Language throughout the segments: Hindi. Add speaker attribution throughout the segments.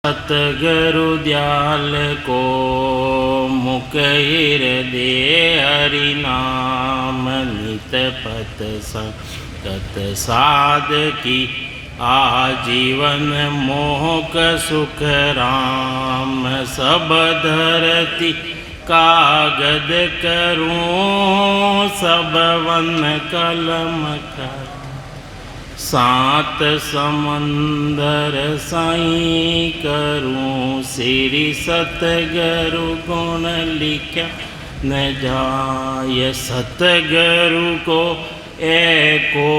Speaker 1: सतगुरु दयाल को मुकहिर दे हरि नाम नित पत संगत साध की आजीवन मोहक सुख राम सब धरती कागद करूं सब वन कलम कर सात समंदर साईं करूं श्री सतगुरु गुण लिखा न जाय सतगुरु को एको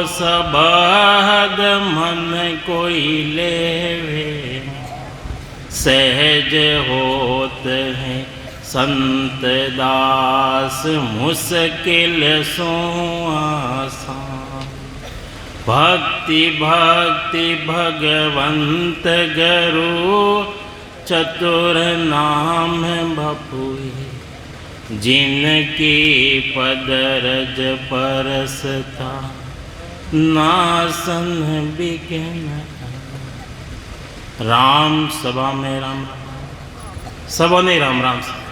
Speaker 1: सबद मन कोई लेवे सहज होत है संत दास मुश्किल सो आसान भक्ति भक्ति भगवंत गुरु चतुर नाम बपुए जिनकी पदरज परसता नासन बिघ्न राम सभा में राम सबों ने राम राम से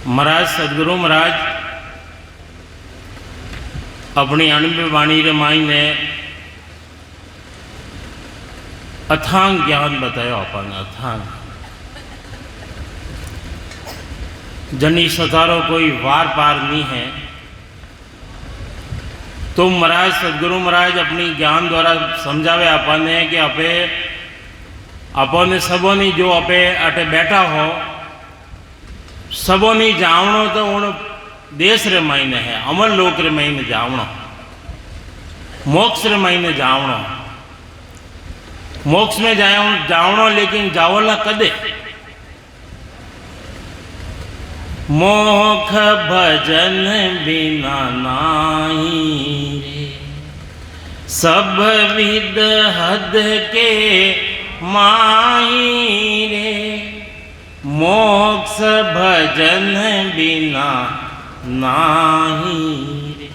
Speaker 1: महाराज सदगुरु महाराज अपनी अणबी वाणी रे माई ने अथांग ज्ञान बतायो अपन अथांग जनी सतारो कोई वार पार नहीं है। तो महाराज सदगुरु महाराज अपनी ज्ञान द्वारा समझावे अपने कि अपे अपने सबोनी जो अपे अटे बैठा हो सबोनी जावणो तो उन देश रे मायने है अमर लोक रे मायने जावणो मोक्ष रे मायने जावणो मोक्ष में जावणो लेकिन जावला कदे मोख भजन बिना नाही रे सब विद हद के माही रे मोक्ष भजन बिना नाही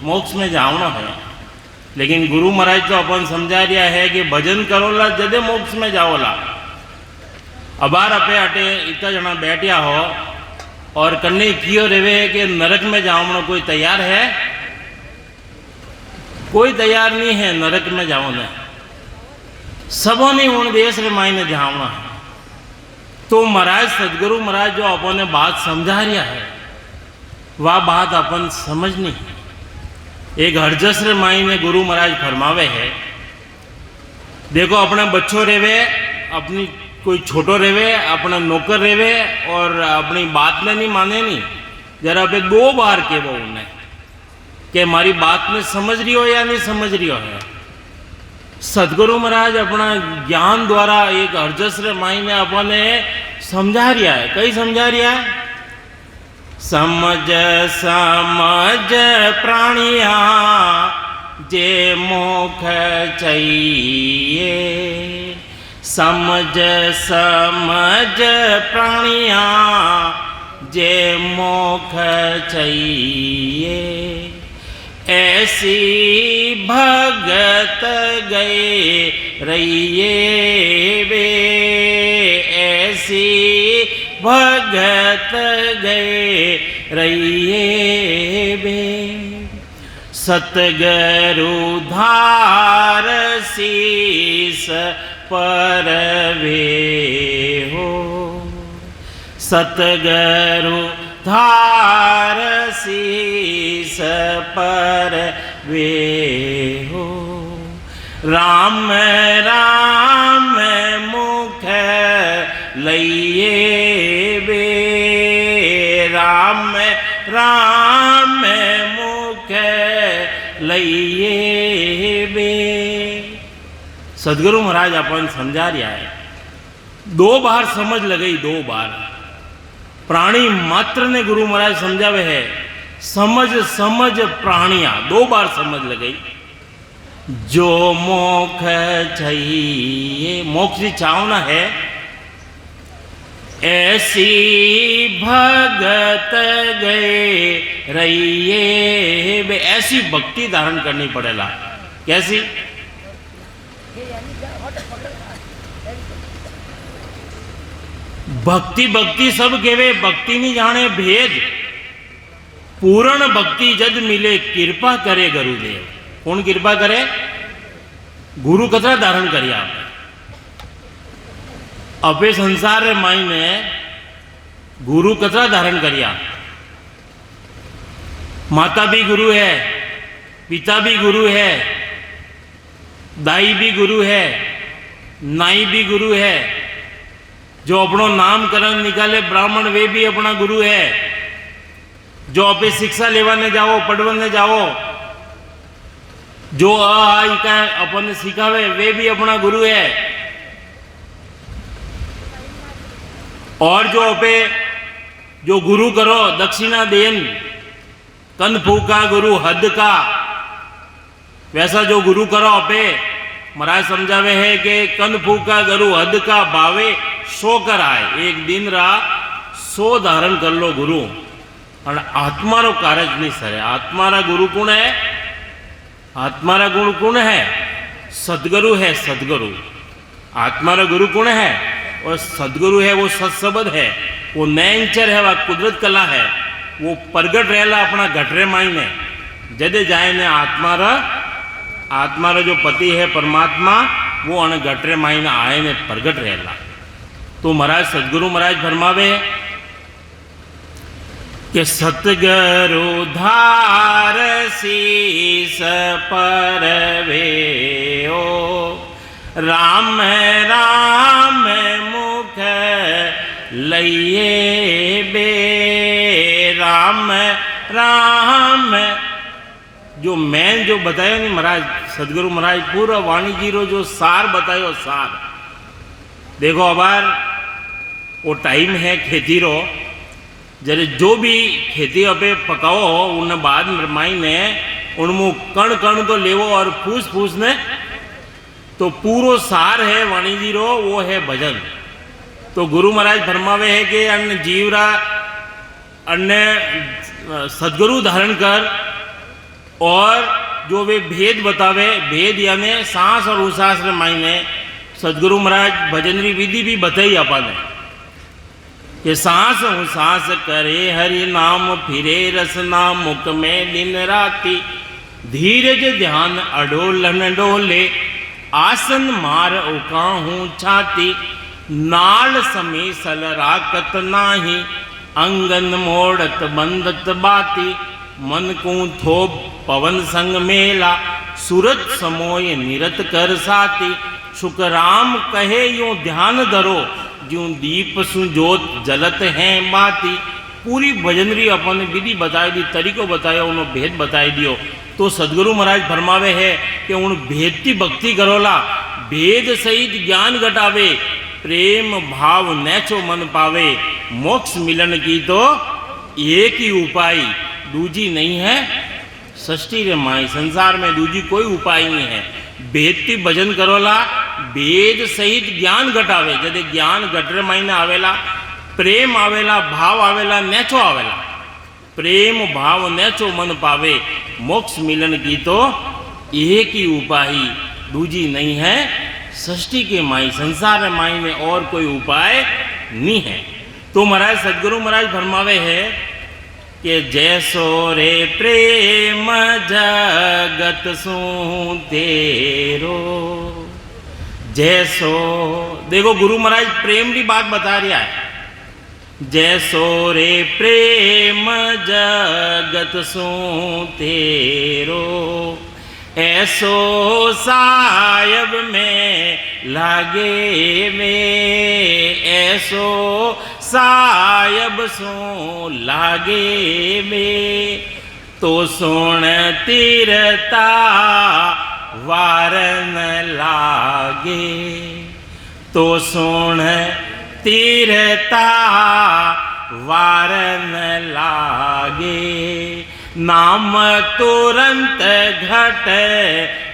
Speaker 1: मोक्ष में जावना है लेकिन गुरु महाराज तो अपन समझा रिया है कि भजन करोला जदे मोक्ष में जाओला। अबार अपे अटे इतना जना बैठिया हो और कन्ने कियो रेवे कि नरक में जावना कोई तैयार है? कोई तैयार नहीं है नरक में जाओने सबों ने उन देश रे मायने जावना है। तो महाराज सदगुरु महाराज जो अपने बात समझा रिया है वह बात अपन समझनी है। एक हरजस रे माई ने गुरु महाराज फरमावे है देखो अपने बच्चों रेवे अपनी कोई छोटो रेवे अपना नौकर रेवे और अपनी बात में नहीं माने नहीं जरा पे 2 बार के वो उन्हें कि हमारी बात में समझ रही हो या नहीं समझ रही हो है। सदगुरु महाराज अपना ज्ञान द्वारा एक हरजस रे माई ने अपने समझा रिया है। कई समझा रिया है समझ समझ प्राणिया जे मोख चाहिए समझ समझ प्राणिया जे मोख चाहिए ऐसी भगत गए रहिए वे ऐसी भगत गए रहिए वे सतगुरु धार शीस पर वे हो सतगुरु धार शीस पर वे हो राम राम मुख लइए वे राम राम मुख लइए वे। सदगुरु महाराज अपन समझा रिया है 2 बार समझ लगई 2 बार प्राणी मात्र ने गुरु महाराज समझावे है समझ समझ प्राणिया 2 बार समझ लगई जो मोक्ष चाहिए मोक्ष की चावना है ऐसी भगत गए रहिए बे, ऐसी भक्ति धारण करनी पड़ेला। कैसी? भक्ति भक्ति सब केवे, भक्ति नहीं जाने भेद। पूर्ण भक्ति जद मिले कृपा करे गुरुदेव। कौन कृपा करे? गुरु कतरा धारण करिए आप अपे संसार रे माई में गुरु कतरा धारण करिया। माता भी गुरु है, पिता भी गुरु है, दाई भी गुरु है, नाई भी गुरु है, जो अपनो नामकरण निकाले ब्राह्मण वे भी अपना गुरु है, जो आपे शिक्षा लेवाने जाओ पढ़वाने जाओ, जो आ का अपन सिखावे वे भी अपना गुरु है। और जो आपे जो गुरु करो दक्षिणा देन कन फूका गुरु हद का, वैसा जो गुरु करो आपे महाराज समझावे है कि कन फूका गुरु हद का भावे सो कर आए। एक दिन रा 100 धारण कर लो गुरु और आत्मा रो कार्य नहीं सरे। आत्मा रा गुरु कौन है? आत्मा रा गुरु कौन है? सदगुरु है। सदगुरु आत्मा रा गुरु कौन है? और सदगुरु है, वो सत्सबद है, वो नैंचर है, वह कुदरत कला है, वो प्रगट रहला अपना घटरे माई ने जदे जाए ने आत्मा रा जो पति है परमात्मा वो अन घटरे माई ने आए ने प्रगट रहला। तो महाराज सदगुरु महाराज फरमावे कि सतगुरु धार शीस परवे ओ राम राम मुख लइए बे। राम राम जो मैं जो बतायो नहीं महाराज सदगुरु महाराज पूरा वाणी जी रो जो सार बतायो सार। देखो अबार वो टाइम है खेती रो, जरे जो भी खेती अबे पकाओ उन बाद माई ने उनमु कण कण तो लेवो और फूस फूस ने तो पूरो सार है वाणी जी रो वो है भजन। तो गुरु महाराज फरमावे है कि अन्य जीवरा अन्य सदगुरु धारण कर और जो वे भेद बतावे, भेद यानी सांस और उसास रे मायने सदगुरु महाराज भजनरी विधि भी बताई अपन कि सांस उसास करे हरि नाम फिरे रसना मुख में दिन राति धीरज ध्यान अडोलन डोले आसन मार उकाहूं छाती नाल समी सल राकत नाही अंगन मोड़त बंदत बाती मन को थोप पवन संग मेला सूरत समोय निरत कर साती सुख राम कहे यूं ध्यान धरो ज्यों दीप सु जोत जलत हैं बाती। पूरी भजनरी अपन विधि बताई दी, तरीको बताया, उन्होंने भेद बताई दियो। तो सदगुरु महाराज फरमावे है कि उन भेद की भक्ति करोला भेद सहित ज्ञान घटावे प्रेम भाव नैचो मन पावे मोक्ष मिलन की तो एक ही उपाय दूजी नहीं है सृष्टि रे माई। संसार में दूजी कोई उपाय नहीं है। भेद की भजन करोला भेद सहित ज्ञान घटावे। जदे ज्ञान घटरे माई ने आवेला प्रेम आवेला भाव आवेला नैचो आवेला प्रेम भाव नैचो मन पावे मोक्ष मिलन की तो एक ही उपाय दूजी नहीं है सृष्टि के माई। संसार में माई में और कोई उपाय नहीं है। तो महाराज सदगुरु महाराज फरमावे है कि जैसो रे प्रेम जगत सू तेरो। जैसो देखो गुरु महाराज प्रेम की बात बता रहा है। जैसो रे प्रेम जगत सू तेरो ऐसो सायब में लागे में ऐसो सायब सो लागे में तो सुन तीरता वारन लागे तो सुन तीरता वारन लागे नाम तुरंत घट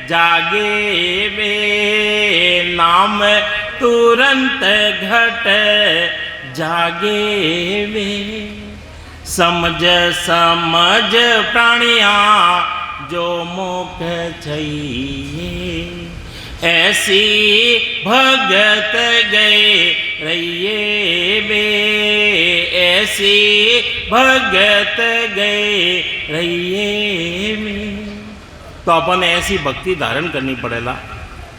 Speaker 1: जागे में नाम तुरंत घट जागे वे। समझ समझ प्राणिया जो मोख चाहिए, ऐसी भगत गए रहिए वे। ऐसी भगत गए रहिए वे। तो अपन ऐसी भक्ति धारण करनी पड़ेगा।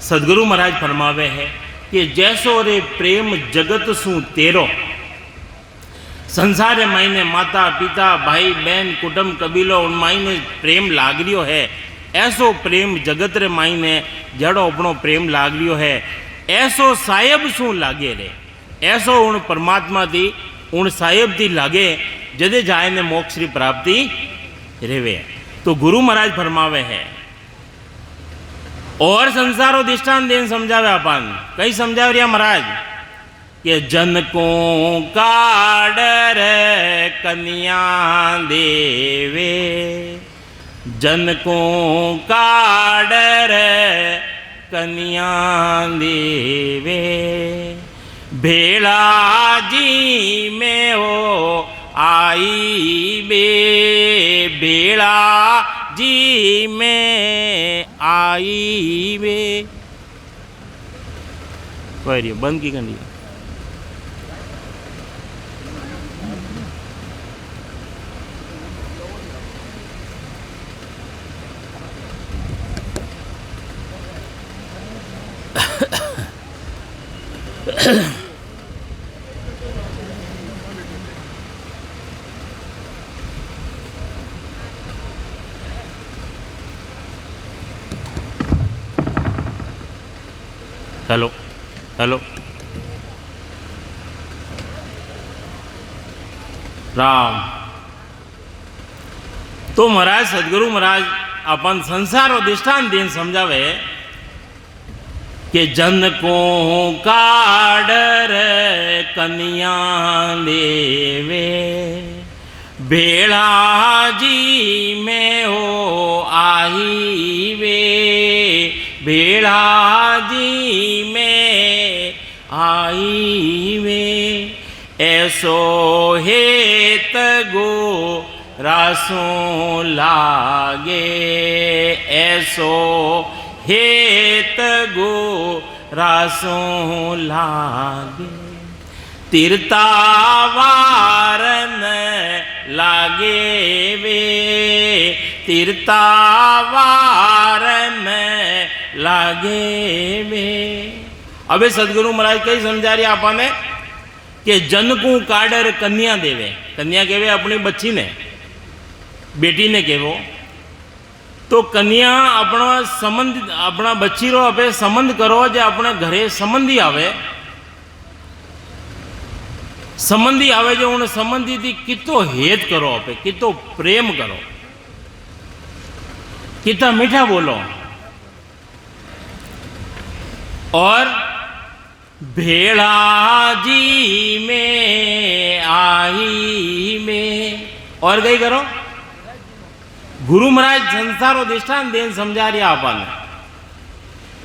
Speaker 1: सदगुरु महाराज फरमावे है कि जैसो रे प्रेम जगत सु तेरो, संसार मायने माता पिता भाई बहन कुटुंब कबीलो उन मायने प्रेम लाग रियो है, ऐसो प्रेम जगत रे मायने जड़ो अपनो प्रेम लाग रियो है, ऐसो साहेब शू लागे रे। ऐसो उन परमात्मा थी उन साहेब थी लागे जदे जाए ने मोक्ष की प्राप्ति रेवे। तो गुरु महाराज फरमावे है और संसारो दृष्टांत देन समझावे अपन। कई समझाव रिया महाराज कि जनकों का डर कन्या देवे, जनकों का डर कन्या देवे। भेड़ा जी में हो आई बे, भेड़ा जी में आई बे। बंद की करनी हेलो हेलो राम। तो महाराज सदगुरु महाराज अपन संसार और दृष्टांत दिन समझावे कि जनकों का डर कन्या देवे, भेड़ा जी में हो आई वे। भेड़ा जी में आई वे। ऐसो हेत गो रासों लागे, ऐसो हेत गो रासों लागे। तीर्तावारन लागे वे, तीर्तावारन लागे वे। अबे सदगुरु महाराज कई समझा रही आपने कि जन को काडर कन्या देवे। कन्या केवे अपनी बच्ची ने, बेटी ने केवो। तो कन्या अपना संबंध अपना बच्ची रो अपे संबंध करो जे अपने घरे संबंधी आवे, संबंधी आवे जो उन संबंधी थी कितो हेत करो, अपे कितो प्रेम करो, कितना मीठा बोलो। और भेड़ा जी में आई में और गई करो। गुरु महाराज संसार और दृष्टांत देन समझा रहा अपन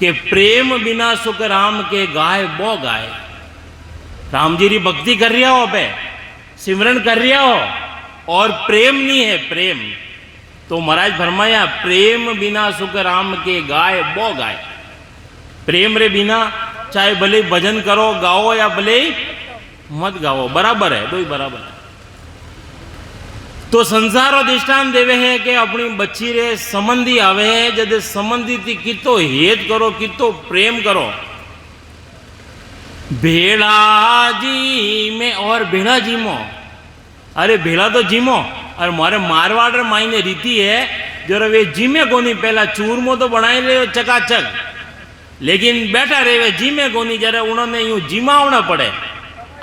Speaker 1: कि प्रेम बिना सुख राम के गाय बो गाय। राम जी की भक्ति कर रहा हो, पे सिमरन कर रहा हो और प्रेम नहीं है प्रेम, तो महाराज फरमाया प्रेम बिना सुख राम के गाय बो गाय। प्रेम रे बिना चाहे भले भजन करो गाओ या भले मत गाओ, बराबर है, दो ही बराबर है। तो संसार और दृष्टांत देवे है कि अपनी बच्ची रे संबंधी आवे है, जब संबंधी थी कितो हेत करो, कितो प्रेम करो। भेड़ा जी में और भेड़ा जीमो, अरे भेड़ा तो जीमो। और मारे मारवाड़ रे मायने रीति है जो वे जीमे कोनी, पहला चूरमो तो बनाई ले चकाचक, लेकिन बैठा रहे वे जीमे कोनी, जरा उन्होंने यूं जीमावना पड़े।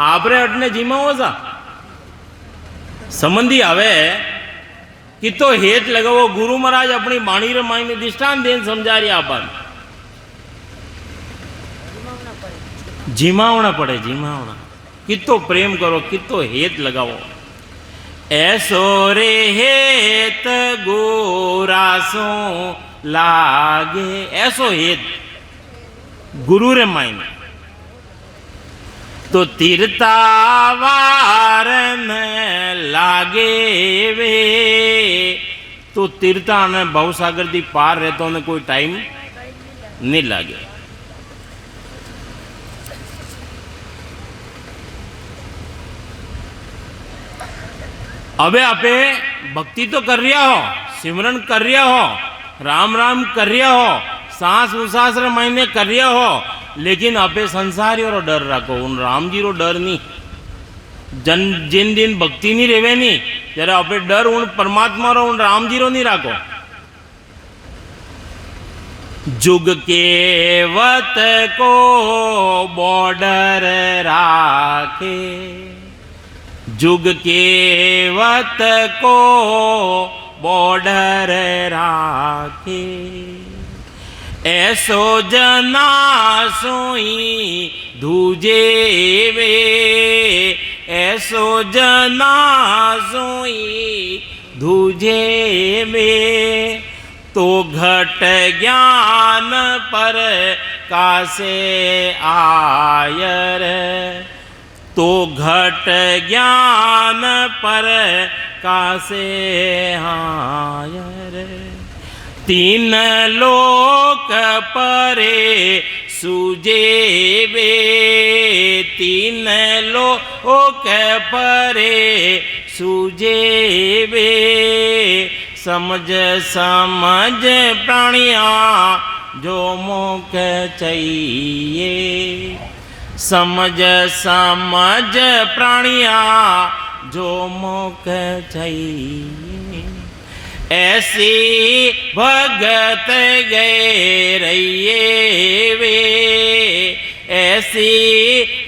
Speaker 1: आपरे अटने जीमाओ सा संबंधी आवे कितो हेत लगाओ। गुरु महाराज अपनी बाणी रे मायने दृष्टांत देन समझा रही आपन, जीमावना पड़े, जीमावना। कितो प्रेम करो, कितो हेत लगाओ। ऐसो रे हेत गोरासों लागे, ऐसो हेत गुरु रे मायने। तो तीरतावार ने लागे वे। तो तीरता ने भवसागर थी पार रहता ने कोई टाइम नहीं लागे। अबे आपे भक्ति तो कर रहा हो, सिमरन कर रहा हो, राम राम कर रहा हो, सांस उसास रे महीने कर रहा हो, लेकिन आपे संसारी रो डर रखो, उन राम जी रो डर नहीं। जिन दिन भक्ति नहीं रेवे नहीं जरा आपे डर उन परमात्मा रो, उन राम जी रो नहीं रखो। जुग के वत को बॉर्डर राखे, जुग के वत को बॉर्डर राखे। ऐसो जना सोई दूजे वे, ऐसो जना सोई दूजे वे। तो घट ज्ञान पर कासे आयर, तो घट ज्ञान पर कासे आयर। तीन लोक परे सूजे वे, तीन लोक परे सूजे वे। समझ समझ प्राणिया जो मोक चाहिए, समझ समझ प्राणिया जो मोक चाहिए। ऐसी भगत गए रहिए वे, ऐसी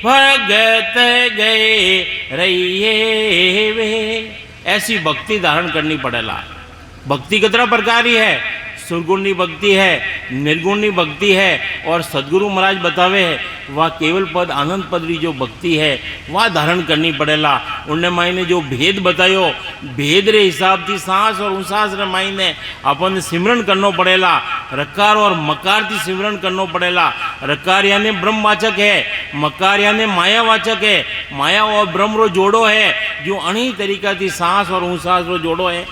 Speaker 1: भगत गए रहिए वे। ऐसी भक्ति धारण करनी पड़ेला। भक्ति कितना प्रकारी है, सुरगुणी भक्ति है, निर्गुणी भक्ति है, और सदगुरु महाराज बतावे है वह केवल पद आनंद पद री जो भक्ति है वह धारण करनी पड़ेला। उन्हें मायने जो भेद बतायो, भेद रे हिसाब थी सांस और उसास रे मायने अपन सिमरन करनो पड़ेला। रकार और मकार थी सिमरन करनो पड़ेला। रकार यानी ब्रह्मवाचक है, मकार यानी मायावाचक है। माया और ब्रह्म रो जोड़ो है, जो अणी तरीका थी सांस और उसास रो जोड़ो है।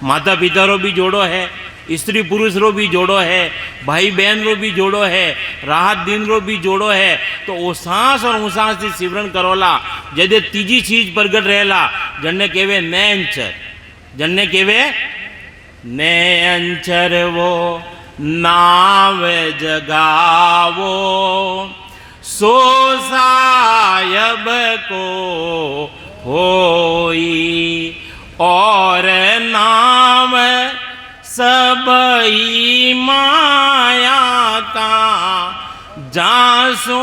Speaker 1: माता पिता रो भी जोड़ो है, स्त्री पुरुष रो भी जोड़ो है, भाई बहन रो भी जोड़ो है, राहत दिन रो भी जोड़ो है। तो वो सांस और उसास से सिमरन करोला जदे तीजी चीज प्रगट रहेला, जन्ने केवे नैंचर, जन्ने केवे नैंचर वो नाव जगावो। सो सायब को होई और नाम सबई माया का। जासो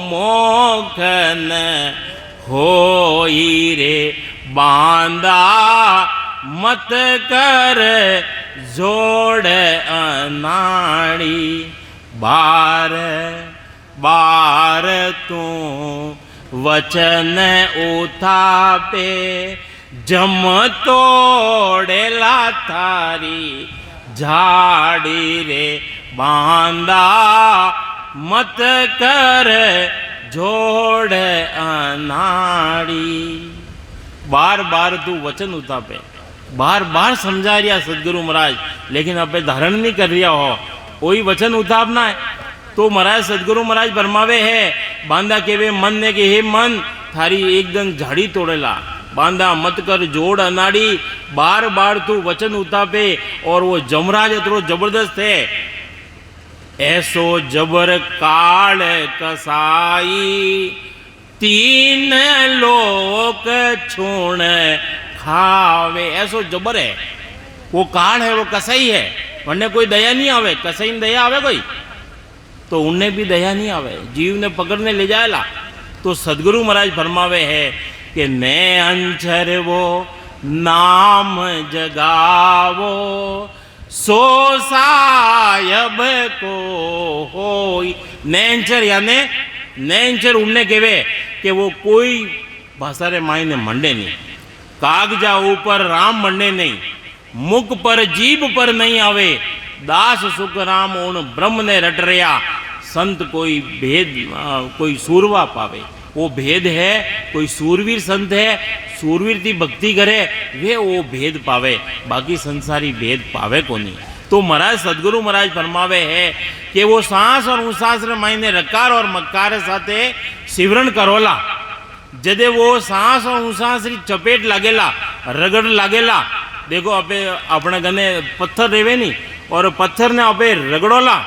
Speaker 1: मोखन होई रे बांदा, मत कर जोड़ अनाड़ी। बार बार तू वचन उथापे, जम तोड़ेला थारी झाड़ी रे बांदा। मत कर जोड़ अनाड़ी। बार बार तू वचन उतापे, बार बार समझा रिया सदगुरु महाराज, लेकिन अब धारण नहीं कर रिया हो। कोई वचन उतापना है तो महाराज सदगुरु महाराज फरमावे है, बांदा केवे मन ने के हे मन थारी एकदम झाड़ी तोड़ेला। बांधा मत कर जोड़ अनाड़ी। बार बार तू वचन उतापे, और वो जमराज इतरो जबरदस्त है। ऐसो जबर काल कसाई, तीन लोक छोड़ खावे। ऐसो जबर है वो काल है, वो कसाई है, वरने कोई दया नहीं आवे। कसाई ने दया आवे कोई, तो उन्हें भी दया नहीं आवे, जीव ने पकड़ने ले जाएला। तो सदगुरु महाराज फरमावे है कि ने अंचर वो नाम जगावो। सो सायब को होई। नैंचर यानी नैंचर उन्हें केवे कि वो कोई भाषा रे मायने मंडे नहीं, कागजा ऊपर राम मंडे नहीं, मुख पर जीभ पर नहीं आवे। दास सुख राम उन ब्रह्म ने रट रया, संत कोई भेद कोई सूरवा पावे। वो भेद है। कोई सूरवीर संत है, सूरवीर थी भक्ति करे वे वो भेद पावे, बाकी संसारी भेद पावे को नहीं। तो महाराज सदगुरु महाराज फरमावे है कि वो सांस और उसास रे मायने रकार और मक्कार साथे सिवरण करोला, जदे वो सांस और उसास री चपेट लागेला, रगड़ लागेला। देखो अपे अपने गने पत्थर रेवे नहीं, और पत्थर ने अपे रगड़ोला,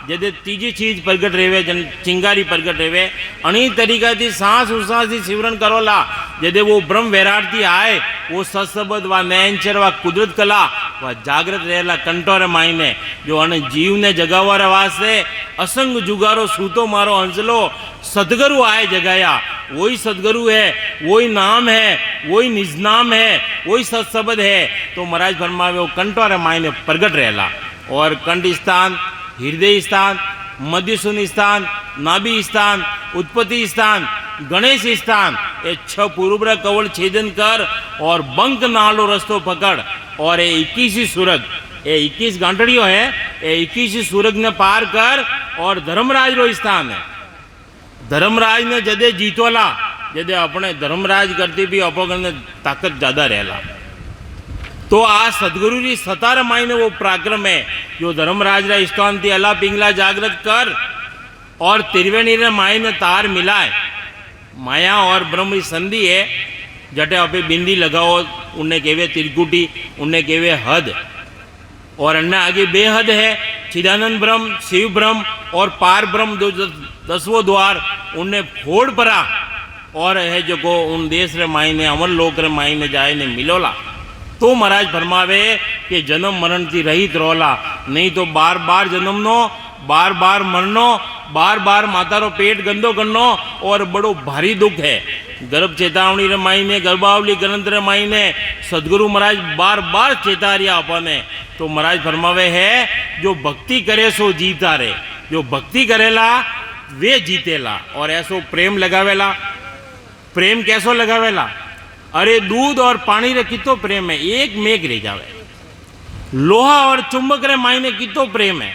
Speaker 1: जदे तीजी चीज प्रगट रेवे, जन चिंगारी प्रगट रेवे। अनी तरीका थी सांस उसास थी सिवरण करोला, जदे वो ब्रह्म वैरार्थी आए, वो सत्सबद व नयनचर व कुदरत कला व जागृत रहेला कंटोर मायने, जो अन जीव ने जगावर वास्ते असंग जुगारो सूतो मारो हंसलो, सदगुरु आए जगाया। वही सदगुरु है, वही नाम है, वही निज नाम है, वही सत्सबद है। तो महाराज फरमावे वो कंटोर मायने प्रगट रहेला। और कंठ स्थान, हृदय स्थान, मध्यशून्य स्थान, नाभि स्थान, उत्पत्ति स्थान, गणेश स्थान, ये 6 पूर्व कवल छेदन कर और बंक नालो रस्तो पकड़, और ये 21 सूरज, ये 21 गांठड़ियों है, ये 21 सूरज ने पार कर, और धर्मराज रो स्थान है। धर्मराज ने जदे जीतोला, जदे अपने धर्मराज करती भी अपने ताकत ज्यादा रहेला। तो आ सदगुरु री सतार मायने वो पराक्रम है, जो धर्मराज रा स्थान थी अला पिंगला जागृत कर, और त्रिवेणी रे मायने तार मिलाए। माया और ब्रह्म की संधि है, जटे अपे बिंदी लगाओ, उन्हें कहवे त्रिकुटी, उन्हें कहवे हद, और अन्य आगे बेहद है, चिदानंद ब्रह्म, शिव ब्रह्म और पार ब्रह्म, जो 10वां द्वार उन्हें फोड़ परा, और है जो को उन देश रे मायने अमर लोक रे मायने जाए ने मिलोला। तो महाराज फरमावे कि जन्म मरण थी रहित रोला, नहीं तो बार बार जन्म नो, बार बार मरनो, बार बार माता रो पेट गंदो करनो, और बड़ो भारी दुख है। गर्भ चेतावनी रे मायने, गर्भावली ग्रंथ रे मायने सदगुरु महाराज बार बार चेता रिया अपने। तो महाराज फरमावे है जो भक्ति करे सो जीता रे, जो भक्ति करेला वे जीतेला। और ऐसो प्रेम लगावेला। प्रेम कैसो लगावेला? अरे दूध और पानी रे कितो प्रेम है, एक मेघ रह जावे। लोहा और चुंबक रे मायने कितो प्रेम है।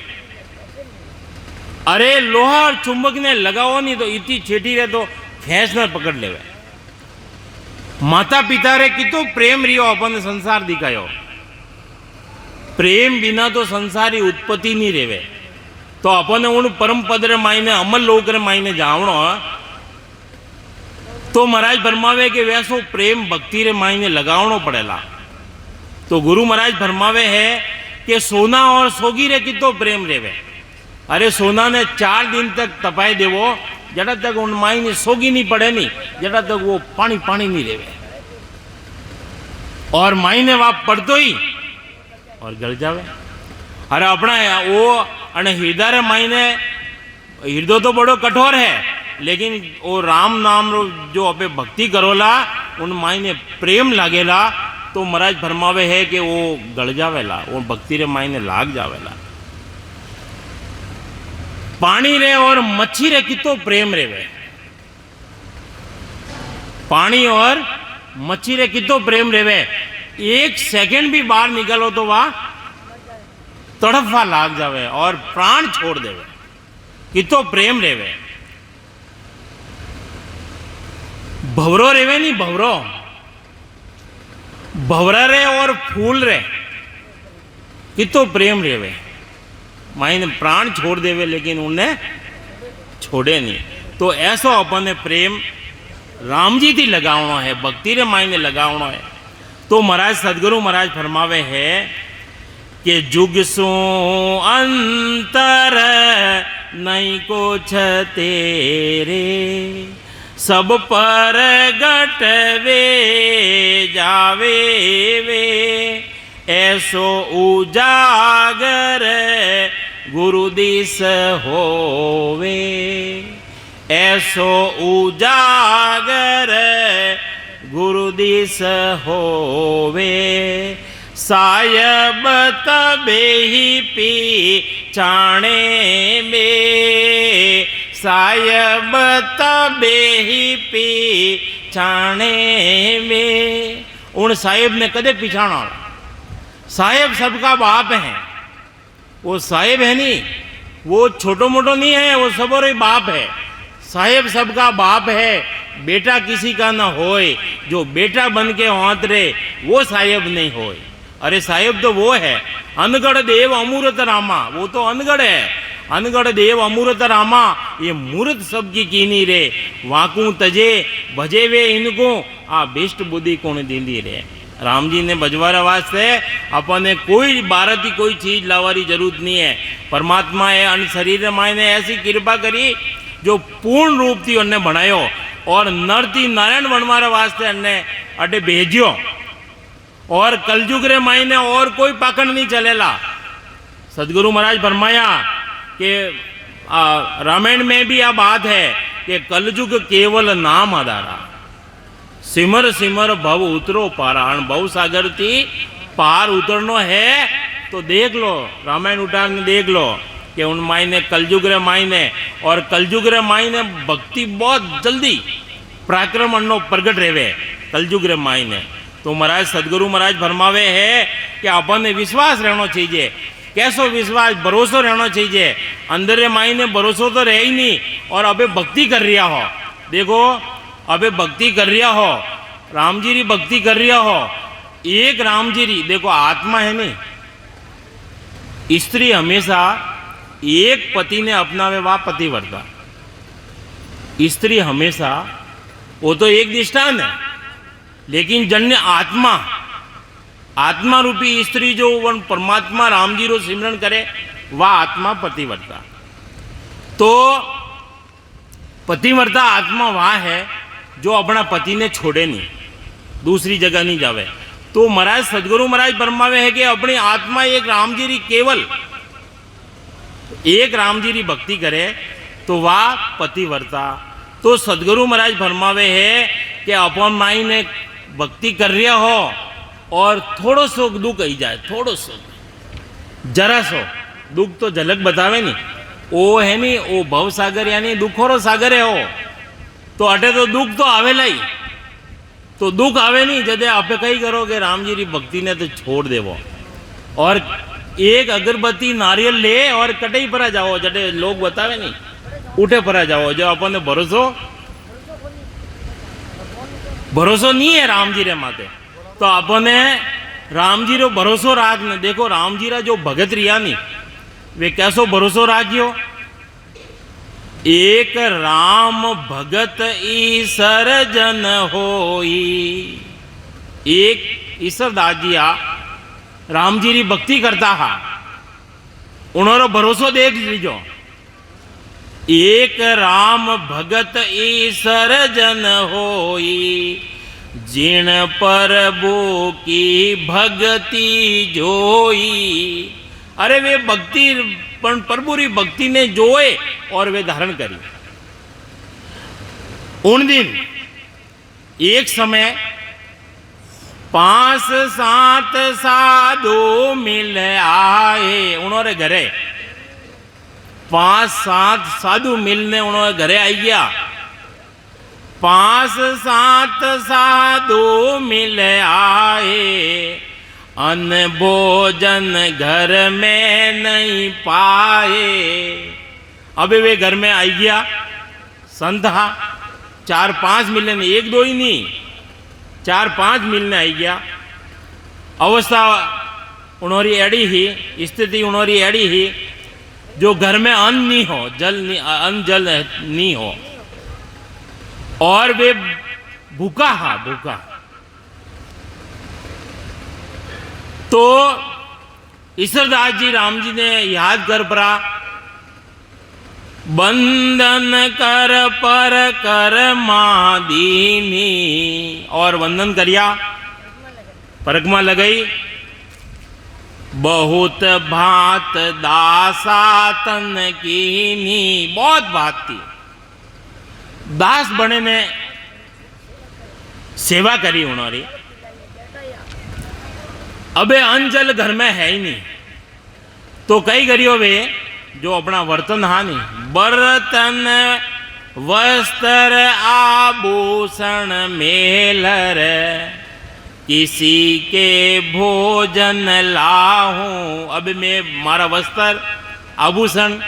Speaker 1: अरे लोहा और चुंबक ने लगाओ नहीं तो इतनी छेटी रे तो भैंस ने पकड़ लेवे। माता पिता रे कितो प्रेम रियो अपन संसार दिखायो। प्रेम बिना तो संसारी उत्पत्ति नहीं रेवे। तो अपन उन परम पद रे मायने अमल लोक रे मायने जावणो, तो महाराज फरमावे के वैसो प्रेम भक्ति रे मायने लगावणो पड़ेला। तो गुरु महाराज फरमावे है कि सोना और सोगी रे कितो प्रेम रेवे। अरे सोना ने 4 दिन तक तपाए देवो, जड़ा तक उन मायने सोगी नहीं पड़े नहीं, जड़ा तक वो पानी पानी नहीं रेवे। और मायने वाप पड़तो ही और गल जावे। अरे अपना वो अने हृदय रे मायने, हृदय तो बड़ो कठोर है, लेकिन वो राम नाम रो जो अपे भक्ति करोला, उन मायने प्रेम लागेला। तो महाराज फरमावे है कि वो गल जावेला, वो भक्ति रे मायने लाग जावेला। पानी रे और मच्छी रे कितो प्रेम रेवे। पानी और मच्छी रे कितो प्रेम रेवे। 1 सेकंड भी बाहर निकलो तो वह तड़फा लाग जावे और प्राण छोड़ देवे। कितो प्रेम रेवे। भवरो रेवे नहीं, भवरो भवरा रे और फूल रे कितो प्रेम रेवे। मायने प्राण छोड़ देवे, लेकिन उन्हें छोड़े नहीं। तो ऐसो अपन प्रेम राम जी थी लगावणो है, भक्ति रे मायने लगावणो है। तो महाराज सदगुरु महाराज फरमावे है कि जुग सो अंतर नहीं कुछ तेरे, सब पर गटवे जावे वे, ऐसो उजागर गुरु दिस होवे। ऐसो उजागर गुरु दिस होवे, सायब तबे ही पीछाणे में, सायब तबे ही पीछाणे में। उन साहेब ने कदे पिछाणा? साहेब सबका बाप है। वो साहेब है नहीं, वो छोटो मोटो नहीं है, वो सबोरे बाप है। साहेब सबका बाप है। बेटा किसी का ना होए, जो बेटा बन के औंतरे वो साहेब नहीं होए। अरे साहेब तो वो है, अनगढ़ देव अमूर्त रामा, वो तो अनगढ़ है। अनगढ़ देव अमूर्त रामा, ये मूर्त सबकी कीनी रे, वाकू तजे भजे वे इनको, आ बेस्ट बुद्धि कौन दींदी रे। राम जी ने बजवारा वास्ते अपने कोई बारती कोई चीज लावारी जरूरत नहीं है। परमात्मा है अन शरीर माय ने ऐसी कृपा करी जो पूर्ण रूप थी उन्हें बनायो और नरती नारायण बनवारा वास्ते उन्हें अटे भेजियो और कलयुग रे माई ने और कोई पाखंड नहीं चलेला। सदगुरु महाराज फरमाया कि रामायण में भी यह बात है कि कलयुग केवल नाम आधारा, सिमर सिमर भव उतरो पारायण, भव सागर थी पार उतरनो है तो देख लो, रामायण उठा के देख लो कि उन माई ने कलयुग रे माई ने, और कलयुग रे माई ने भक्ति बहुत जल्दी पराक्रम अन्नो प्रगट रेवे कलयुग रे माई ने। तो महाराज सदगुरु महाराज फरमावे है कि अपन ने विश्वास रहना चाहिए। कैसो विश्वास, भरोसो रहना चाहिए। अंदर रे माई ने भरोसो तो रहे ही नहीं और अबे भक्ति कर रिया हो, देखो अबे भक्ति कर रिया हो, राम जी री भक्ति कर रिया हो। एक राम जी री देखो आत्मा है नहीं, स्त्री हमेशा एक पति ने अपनावे वा पतिव्रता, स्त्री हमेशा वो तो एक दृष्टांत है, लेकिन जन्य आत्मा, आत्मा रूपी स्त्री जो वन परमात्मा राम जी रो सिमरन करे वह आत्मा पतिव्रता। तो पतिव्रता आत्मा वह है जो अपना पति ने छोड़े नहीं, दूसरी जगह नहीं जावे। तो महाराज सदगुरु महाराज फरमावे है कि अपनी आत्मा एक राम जी री केवल एक राम जी री भक्ति करे तो वह पतिव्रता। तो सदगुरु महाराज फरमावे है कि अपन माई ने भक्ति कर रहा हो और थोड़ो सो दुख आई जाए, थोड़ो सो जरा सो दुख तो झलक बतावे नहीं, वो है नहीं वो भव सागर यानी दुखोरो सागर है हो। तो अटे तो दुख तो आवेला ही, तो दुख आवे नहीं जदे आपे कही करो कि राम जी री भक्ति ने तो छोड़ देवो और एक अगरबत्ती नारियल ले और कटे परा जाओ, जटे लोग बतावे नहीं उठे परा जाओ। जो अपन ने भरोसो नहीं है राम जी रे माते, तो अपने राम जी रो भरोसो राख ने। देखो राम जी रा जो भगत रिया नहीं वे कैसो भरोसो राखियो, एक राम भगत ईसर जन होई। एक ईसर दास जी आ राम जी री भक्ति करता हा, उन्होंने भरोसो देख लीजो। एक राम भगत ईसर जन होई, जिन प्रभु की भक्ति जोई। अरे वे भक्ति प्रभु री भक्ति ने जोए और वे धारण करी। उन दिन एक समय 5-7 साधु मिल आए उन्होंने घरे, 5-7 साधु मिलने उन्होंने घरे आई गया। 5-7 साधु मिल आए, अन्न भोजन घर में नहीं पाए। अबे वे घर में आई गया संत, 4-5 मिलने, 1-2 ही नहीं 4-5 मिलने आई गया। अवस्था उन्होंने एड़ी ही, स्थिति उन्होंने एड़ी ही जो घर में अन्न नहीं हो, जल नहीं, अन्न जल नहीं हो और वे भूखा हा भूखा। तो ईश्वरदास जी राम जी ने याद कर पड़ा, बंदन कर पर कर मादीनी, और वंदन करिया परकमा लगाई। बहुत भात दासा तन कीनी, बहुत बात थी। दास बने ने सेवा करी उन्होंने। अबे अंजल घर में है ही नहीं, तो कई करियो वे जो अपना वर्तन हा नहीं, बर्तन वस्त्र आभूषण मेलर, किसी के भोजन लाहूं। अब मैं मारा वस्त्र आभूषण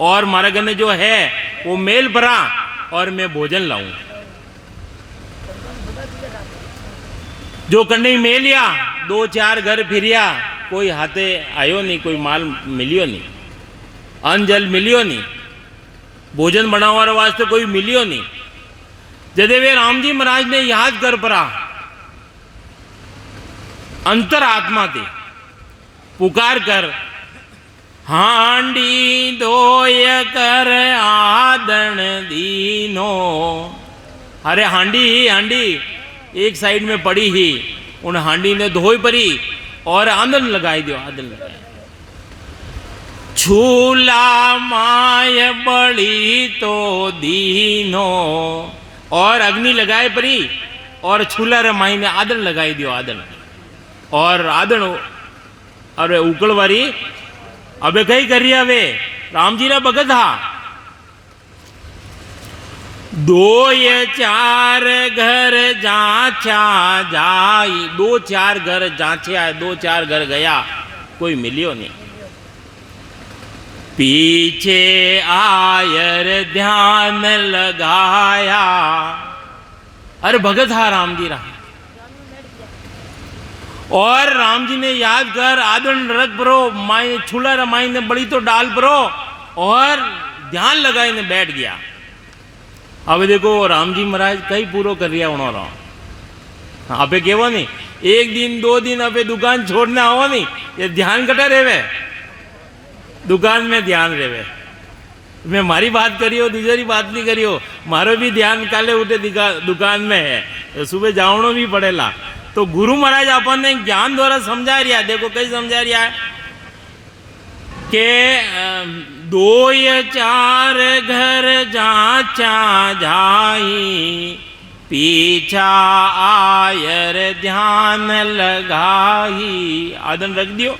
Speaker 1: और मारा गने जो है वो मेल भरा और मैं भोजन लाऊं। जो कन्ने में लिया, 2-4 घर फिरिया, कोई हाथे आयो नहीं, कोई माल मिलियो नहीं, अन्न जल मिलियो नहीं, भोजन बनावा वास्ते कोई मिलियो नहीं। जदे वे राम जी महाराज ने याद कर परा अंतर आत्मा थे, पुकार कर हांडी धोय कर आदन दीनो। अरे हांडी एक साइड में पड़ी ही, उन हांडी ने धोई परी और आंदन लगाई दियो, आदन लगाई। छूला माय बड़ी तो दीनो, और अग्नि लगाए परी और छूला रे माई ने आदन लगाई दियो, आदन। और आदन अरे उकलवारी अबे कई कर रिया वे राम जी रा भगत हा। 2-4 घर जाचा जाई, 2-4 घर जाचे आए, 2-4 घर गया, कोई मिलियो नहीं। पीछे आयर ध्यान लगाया, अरे भगत हा राम जी रा। और राम जी ने याद कर आदन रख परो, माई छुला रा माई ने बड़ी तो डाल परो और ध्यान लगाए ने बैठ गया। अब देखो राम जी महाराज कई पूरो कर रिया उन्होंने। अबे केवो नहीं 1 दिन 2 दिन अबे दुकान छोड़ने आओ नहीं, ये ध्यान कटा रेवे, दुकान में ध्यान रेवे। मैं मारी बात करियो, दूसरी बात नहीं करियो, मारो भी ध्यान काले उठे दुकान में है, सुबह जावनो भी पड़ेला। तो गुरु महाराज अपन ने ज्ञान द्वारा समझा रिया, देखो कई समझा रिया है कि 2-4 घर जाचा जाई, पीछा आयर ध्यान लगाई। आदन रख दियो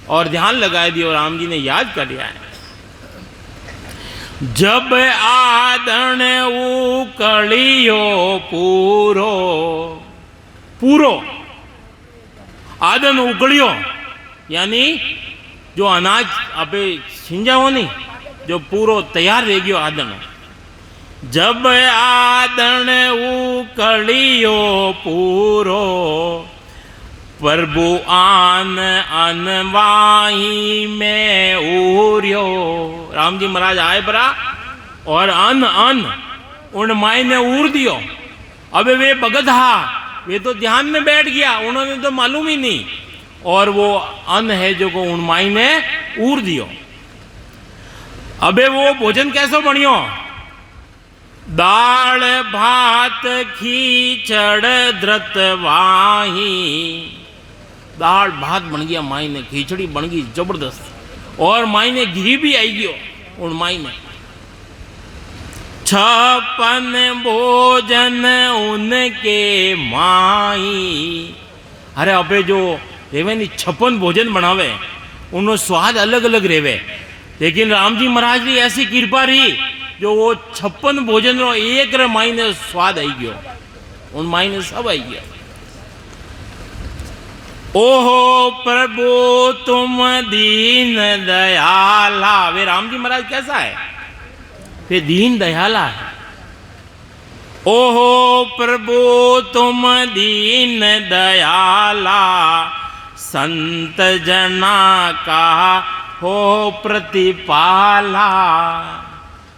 Speaker 1: और ध्यान लगा दियो, राम जी ने याद कर लिया है। जब आदन उकलियो पूरो, पूरो आदन उकलियो यानी जो अनाज अबे छिंजाओ नहीं, जो पूरो तैयार रह गयो आदन। जब आदन उकलियो पूरो, प्रभु आन अनवाही में उरियो। राम जी महाराज आए बरा और अन्न उन माई ने उड़ दियो। अबे वे भगत हा, वे तो ध्यान में बैठ गया, उन्होंने तो मालूम ही नहीं, और वो अन्न है जो को उन माई ने उड़ दियो। अबे वो भोजन कैसे बनियो? दाल भात खीचड़ धृत वाही। दाल भात बन गया माई ने, खिचड़ी बन गई जबरदस्त, और माई ने घी भी आई गयो उन माई ने। 56 भोजन उनके माई। अरे अबे जो रेवे नी 56 भोजन बनावे, उनो स्वाद अलग अलग रेवे, लेकिन राम जी महाराज की ऐसी कृपा रही जो वो 56 भोजन रो एक रे माई ने स्वाद आई गयो, उन माई ने सब आई गया। ओहो प्रभु तुम दीन दयाला। वे राम जी महाराज कैसा है? वे दीन दयाला है। ओहो प्रभु तुम दीन दयाला, संत जना का हो प्रतिपाला।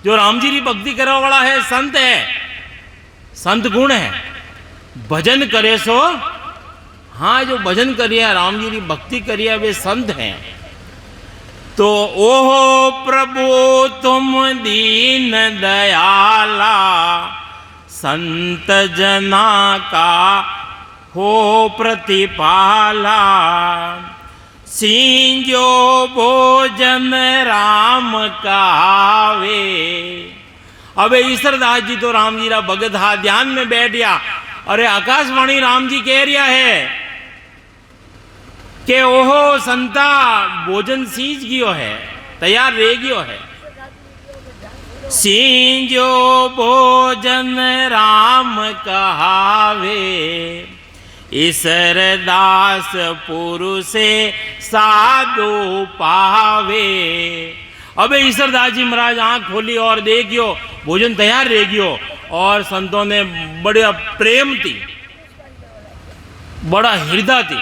Speaker 1: जो राम जी की भक्ति करने वाला है संत है, संत गुण है, भजन करे सो। हाँ, जो भजन करिए राम जी की भक्ति करिए वे संत हैं। तो ओहो प्रभु तुम दीन दयाला, संत जना का हो प्रतिपाला। सींजो भोजन राम कावे। अबे ईश्वरदास जी तो राम जी रा भगत हा, ध्यान में बैठ गया। अरे आकाशवाणी राम जी कह रिया है कि ओहो संता भोजन सींच गयो है, तैयार रह गयो है। सींजो भोजन राम कहावे, ईश्वरदास पुरुषे साधु पावे। अबे ईश्वरदास जी महाराज आंख खोली और देखियो भोजन तैयार रह गयो, और संतों ने बड़े प्रेम थी बड़ा हृदय थी।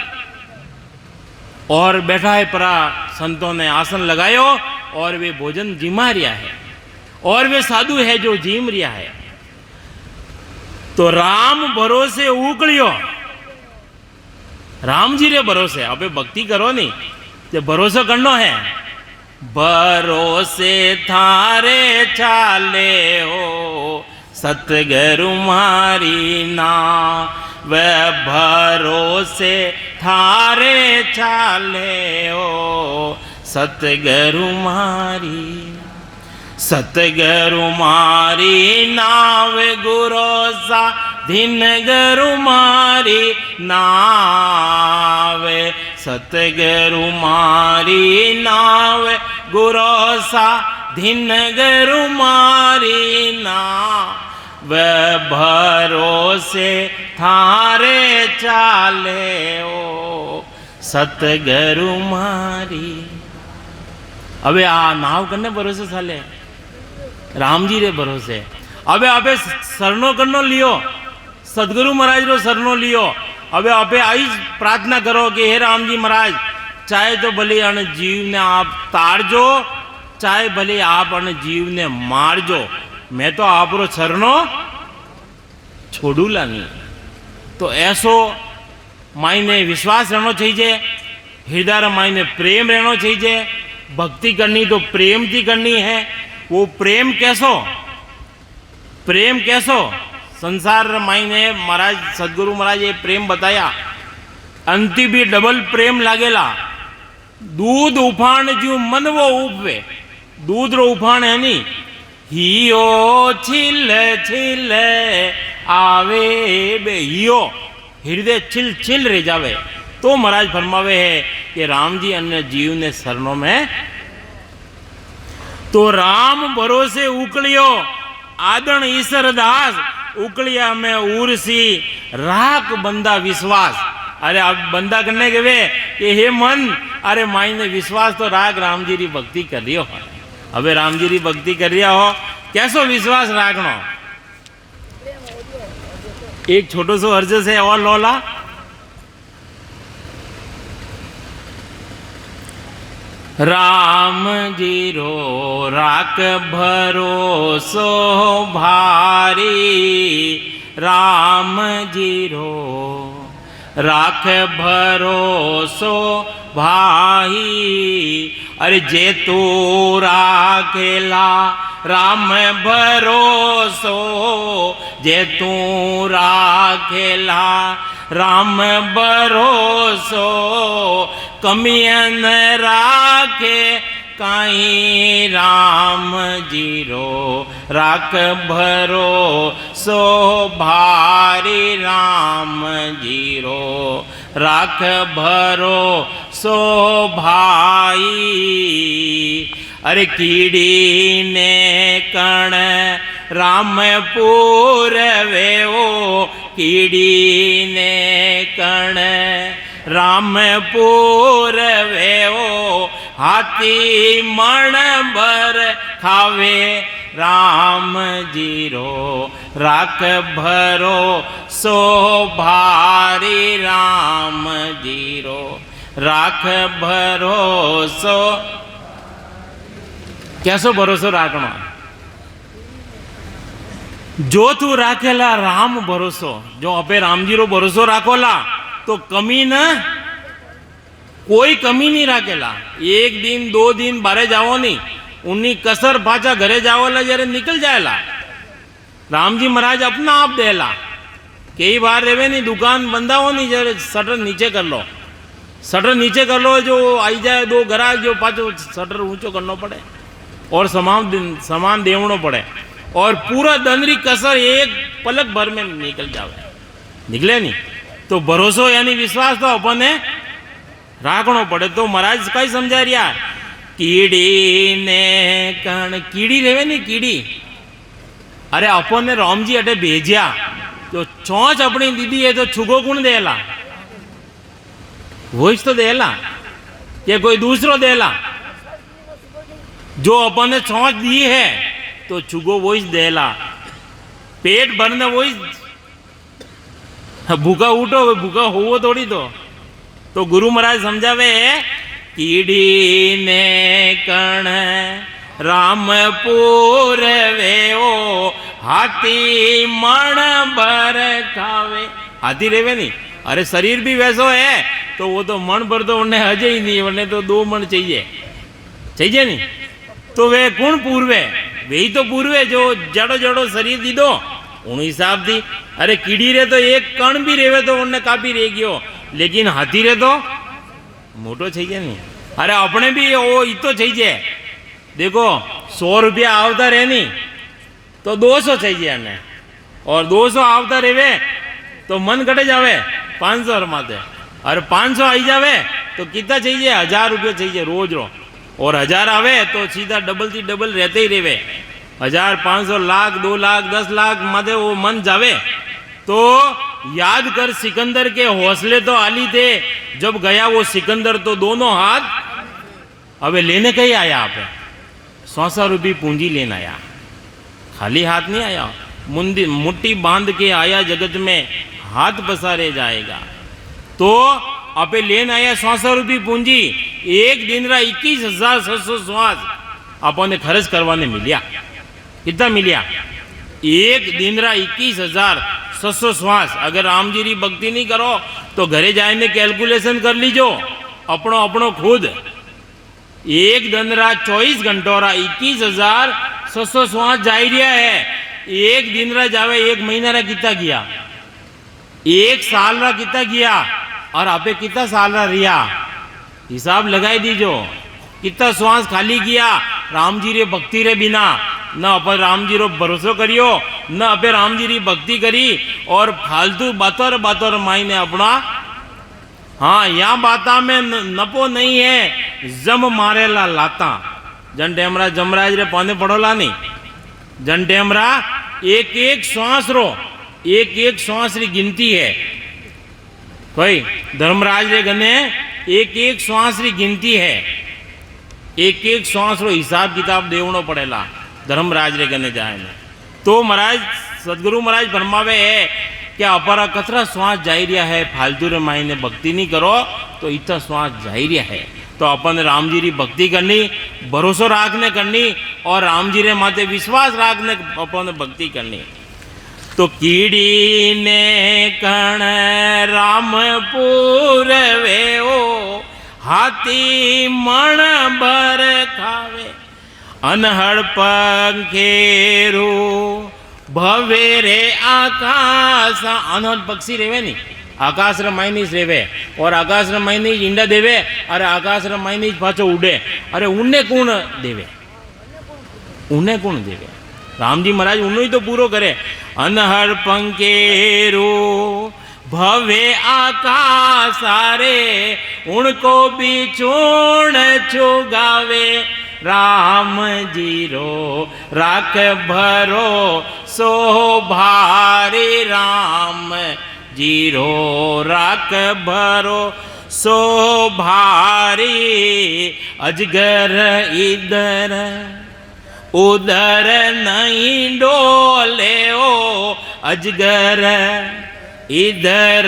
Speaker 1: और बैठा है परा संतों ने आसन लगायो और वे भोजन जिमा रिया है और वे साधु है जो जीम रिया है। तो राम भरोसे उकलियो, राम जी रे भरोसे। अबे भक्ति करो नहीं, जो भरोसा करनो है। भरोसे थारे चाले हो सतगुरु मारी ना, वह भरोसे थारे चाले हो सतगुरु मारी। सतगुरु मारी नाव गुरो सा दिन गुरु मारी नाव। सतगुरु मारी नाव गुरो सा दिन गुरु मारी नाव। भरोसे थारे चाले ओ सतगुरु मारी। अबे आ नाव कने भरोसे चाले? राम जी रे भरोसे। अबे अबे सरनो करनो लियो, सदगुरु महाराज रो सरनो लियो। अबे अबे आई प्रार्थना करो कि हे राम जी महाराज, चाहे तो भले अन जीव ने आप तारजो, चाहे भले आप अन जीव ने मारजो, मैं तो आप रो सरनो छोड़ूला नहीं। तो ऐसो मायने विश्वास रहना चाहिए, हृदय मायने प्रेम रहना चाहिए। भक्ति करनी तो प्रेम की करनी है। वो प्रेम कैसो? प्रेम कैसो? संसार मायने महाराज सदगुरु महाराज ये प्रेम बताया, अंति भी डबल प्रेम लागेला। दूध उफाण जो मन वो उपवे, दूध रो उफाण है नी, हियो छिल छिल आवे बे, हियो हृदय छिल छिल रह जावे। तो महाराज फरमावे है कि राम जी अन्य जीव ने शरणों में। तो राम भरोसे उकलियो आदन ईश्वर दास, उकलिया में उर्सी राख बंदा विश्वास। अरे अब बंदा करने के वे कि हे मन, अरे मायने विश्वास तो राग राम जी री भक्ति कर रही हो। अबे राम जी री भक्ति कर रहा हो, कैसो विश्वास राखनो? एक छोटो सो अर्ज से और लोला। राम जी रो राख भरोसो भारी, राम जी रो राख भरोसो भाई। अरे जे तू राखेला राम भरोसो, जे तू राखेला राम भरोसो, कमियन राखे काई राम जीरो राख भरोसो भारी। राम जीरो राख भरोसो भाई। अरे कीड़ी ने कण रामपुर वेओ, कीड़ी ने कण रामपुर वेओ, हाथी मण भर खावे राम जीरो राख भरो सो भारी। राम जीरो राख भरोसो। कैसो भरोसो राखना? जो तू राखेला राम भरोसो, जो अपे राम जी रो भरोसो राखोला तो कमी न कोई कमी नहीं राखेला। एक दिन दो दिन बारे जाओ नहीं, उन्हीं कसर पाचा घरे जाओला जरे निकल जाएला। राम जी महाराज अपना आप देला। कई बार रेवे नहीं, दुकान बंदा हो नहीं, जरे शटर नीचे कर लो, शटर नीचे कर लो, जो आई जाए दो ग्राहक जो पाचो शटर ऊंचो करना पड़े और सामान देवनो पड़े और पूरा दंदरी कसर एक पलक भर में निकल जावे, निकले नहीं। तो भरोसो यानी विश्वास तो अपने राखनो पड़े। तो महाराज कई समझा रिया, कीड़ी ने कण, कीड़ी रेवे नहीं कीड़ी। अरे अपने राम जी अटे भेजिया तो चौंच अपनी दीदी है तो छुगो गुण देला, वो तो देला या कोई दूसरो देला। जो अपने चौंच दी है तो छुगो वो देला, पेट भरने वो ભૂખા ઉઠો, ભૂખા હોવો થોડી તો ગુરુ મહારાજ સમજાવે, કીડીને કણ રામપુર વેઓ હાથી મણ ભર ખાવે. हाथी रेवे नहीं, अरे शरीर भी वैसो है तो वो तो मन भर तो उन्हें हजे ही नहीं, उन्हें तो 2 मन चाहिए नहीं. तो वे कौन पूर्वे? वे ही तो पूर्वे जो जड़ो जड़ो शरीर दी दो उन हिसाब थी. अरे कीड़ी रे तो एक कण भी रेवे तो उन्हें काफी रह गयो, लेकिन हाथी रे तो मोटो चाहिए नहीं. अरे अपने भी वो इतो चाहिए. देखो 100 रुपया आवता रहे नहीं तो 200 चाहिए अने, और 200 आवता रेवे तो मन घटे जावे 500 माते. अरे 500 आई जावे तो कितना चाहिए? 1000 रुपये चाहिए रोज रो. और 1000 आवे तो सीधा डबल थी डबल रहते ही रेवे. 1000, 500, लाख, 2 लाख, 10 लाख माते वो मन जावे. तो याद कर, सिकंदर के हौसले तो आली थे. जब गया वो सिकंदर तो दोनों हाथ अबे लेने कहीं आया. आप 100 रुपये पूंजी लेने आया, खाली हाथ नहीं आया. मुट्ठी बांध के आया जगत में, हाथ पसारे जाएगा. तो आपे लेन आया 100 रुपये पूंजी. एक दिन रा 21,700 श्वास आपने खर्च करवाने मिलिया. कितना मिलिया? एक दिन रा 21,700 श्वास. अगर राम जी री भक्ति नहीं करो तो घरे जाने कैलकुलेशन कर लीजो अपनो खुद. एक दिन रा 24 घंटों रा 21,600 श्वास जा रहा है. एक दिन रा जावे 1 महीना रा कितना गया, 1 साल रा कितना गया, और आपे कितना साल रा रिया हिसाब लगाई दीजो. कितना श्वास खाली किया राम जी रे भक्ति रे बिना. न अपन राम जी रो भरोसो करियो, न अपे राम जी री भक्ति करी, और फालतू बातोर मायने अपना. हाँ, यहाँ बाता में नपो नहीं है, जम मारेला लाता. जन टेमरा जमराज रे पौने पड़ोला नहीं. जन टेमरा एक श्वास रो, एक श्वास री गिनती है. कोई धर्मराज रे गने एक श्वास री गिनती है. एक श्वास रो हिसाब किताब देवनो पड़ेला धर्मराज रे गने जाए. तो महाराज सदगुरु महाराज फरमावे है कि अपरा कतरा श्वास जाई रिया है. फालतू रे मायने भक्ति नहीं करो तो इतना श्वास जाई रिया है. तो अपन राम जी री भक्ति करनी, भरोसो राखने करनी, और राम जी रे माते विश्वास राखने अपन भक्ति करनी. तो कीड़ी ने कण रामपुर वेओ हाथी मण भर खावे. अनहड़ पंखेरू भवे रे आकाश. अनहड़ पक्षी रेवे नहीं, आकाश रे मायनी रेवे, और आकाश रे मायनी इंडा देवे. अरे आकाश रे मायनी पाछो उड़े. अरे उन्हें कौन देवे? उन्हें कौन देवे? राम जी महाराज उन्हें ही तो पूरो करे. अनहड़ पंकेरो भवे आकाशारे उनको भी चूण चुगावे. राम जीरो राख भरो सो भारी. राम जीरो राख भरो सो भारी. अजगर इधर उधर नहीं डोले ओ. अजगर इधर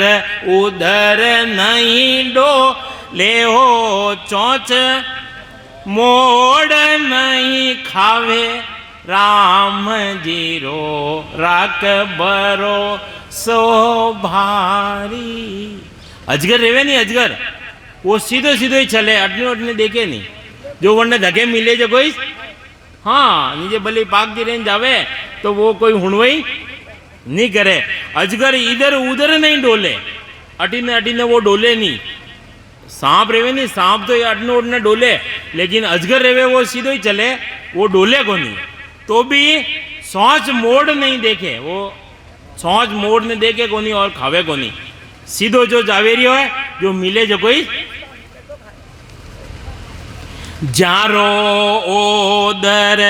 Speaker 1: उधर नहीं डोले हो. चोंच मोड़ नहीं खावे. राम जीरो राख भरो सो भारी. अजगर रेवे नहीं, अजगर वो सीधो ही चले, अटने देखे नहीं. जो वरने धके मिले जो कोई, हाँ नीचे भले पाक दी रेंज जावे तो वो कोई हुणवई नहीं करे. अजगर इधर उधर नहीं डोले, अटीने वो डोले नहीं. सांप रेवे नहीं, सांप तो अटने उठने डोले, लेकिन अजगर रेवे वो सीधो ही चले, वो डोले को नहीं. तो भी सोच मोड़ नहीं देखे, वो सोच मोड़ ने देखे को नहीं और खावे को नहीं. सीधो जो जावेरियो है, जो मिले जो कोई. जारो ओदर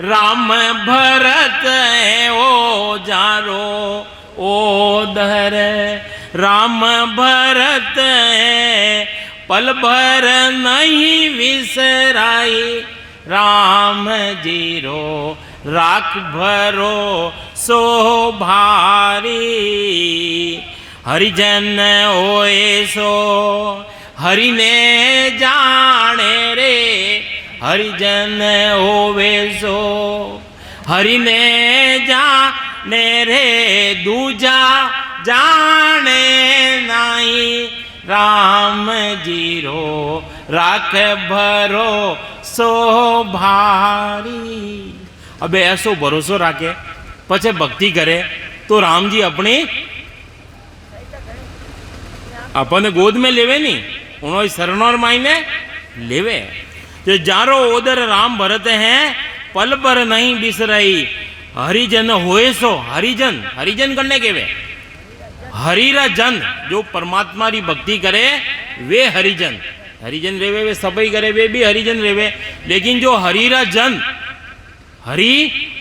Speaker 1: राम भरत ओ. जारो ओदर राम भरत पल भर नहीं विसराई. राम जीरो राख भरो सो भारी. हरिजन होए सो हरि ने जाने रे, हरिजन होवे सो हरि ने जाने रे, दूजा जाने नाई राम जीरो राख भरो सो भारी। अब ऐसो भरोसो राखे पछे भक्ति करे तो राम जी अपनी अपने गोद में लेवे नहीं, उन्होंने शरणोर मायने लेवे। जो जारो ओदर राम भरते हैं पल पर नहीं बिसरई, हरिजन होए सो हरिजन, हरिजन करने के वे हरिरा जन, जो परमात्मा री भक्ति करे वे हरिजन, हरिजन रेवे वे सभी करे वे भी हरिजन रेवे। लेकिन जो हरिरा जन, हरि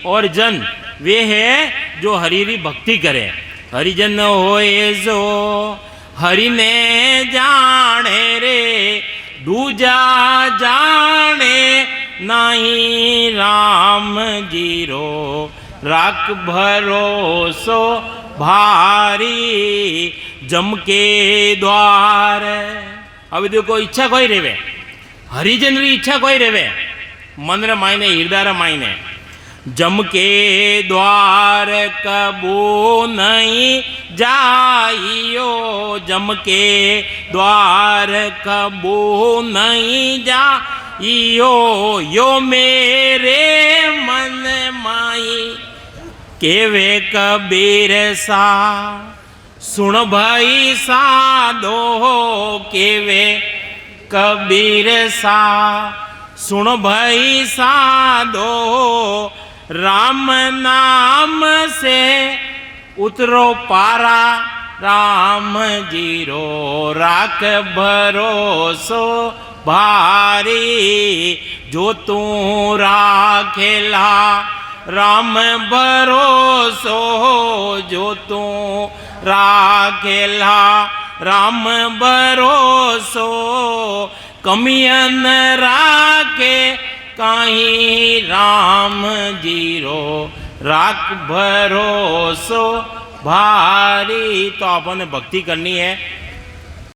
Speaker 1: और जन वे है जो हरि री भक्ति करे। हरिजन होए सो हरि ने जाने रे, दूजा जाने नहीं राम जीरो राख भरोसो भारी। जम के द्वार, अब देखो इच्छा कोई रेवे, हरिजन री इच्छा कोई रेवे मन रे मायने हृदय रे मायने। जम के द्वार कबू नहीं जाइयो, जम के द्वार कबू नहीं जाइयो, यो मेरे मन माई केवे कबीर सा, सुन भाई साधो केवे कबीर सा, सुन भाई साधो राम नाम से उतरो पारा, राम जीरो राख भरोसो भारी। जो तू राखेला राम भरोसो, जो तू राखेला राम भरोसो, कमियन राखे काहीं राम जीरो राख भरोसो भारी। तो अपन भक्ति करनी है